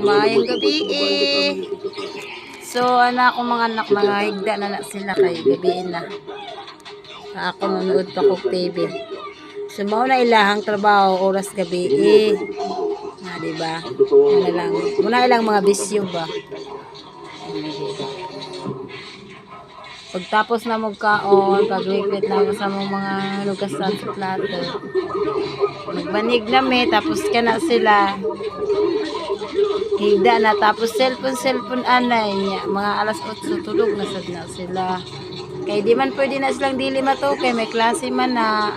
maayong gabi So, anak ko mga anak, mga higda na sila kay gabiin na. Ako nanonood pa ko TV. So, mauna ilahang trabaho, oras gabi diba? Ano lang, muna ilang mga bisyo ba? Pagtapos na magkaon, pag-wiklit na sa mga lugasan sa plato. Nagbanig na tapos ka na sila. Higda na, tapos cellphone anay niya. Mga alas 8 tulog na sila. Kaya di man pwede na silang dili matukay, may klase man na.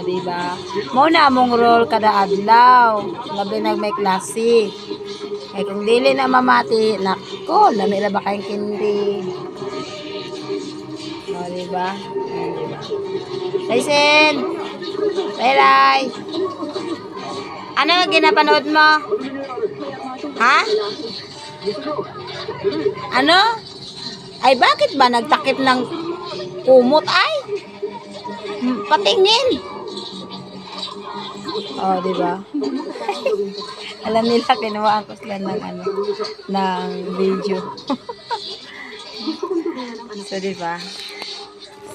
Diba? Muna among role kada adlaw. Labi nag may klase. Kaya kung dili na mamati, nako, lamila ba kayong kindi? Diba? Tyson! Laylay! Ano ang ginapanood mo? Ha? Ano? Ay, bakit ba nagtakip ng kumot ay? Patingin! Diba? Alam nila, kinuhaan ko sila ng video. So, diba?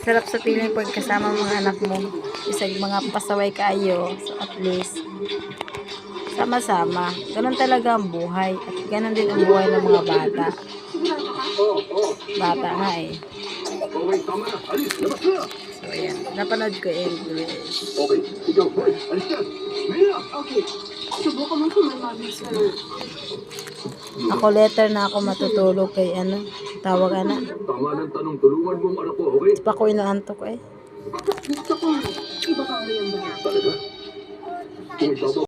Sarap sa piling pagkasama mga anak mo. Isang mga pasaway kayo. So, at least, sama-sama. Ganun talaga ang buhay. At ganun din ang buhay ng mga bata. Bata nga So, ayan. Napanood ko English. Ako letter na ako matutulog kay tawag anak. Tama ng tanong, tulungan mo ang anak ko, okay? Di pa ko inaantok Gusto ko, iba pa ang ba? Talaga? Kung ikaw ba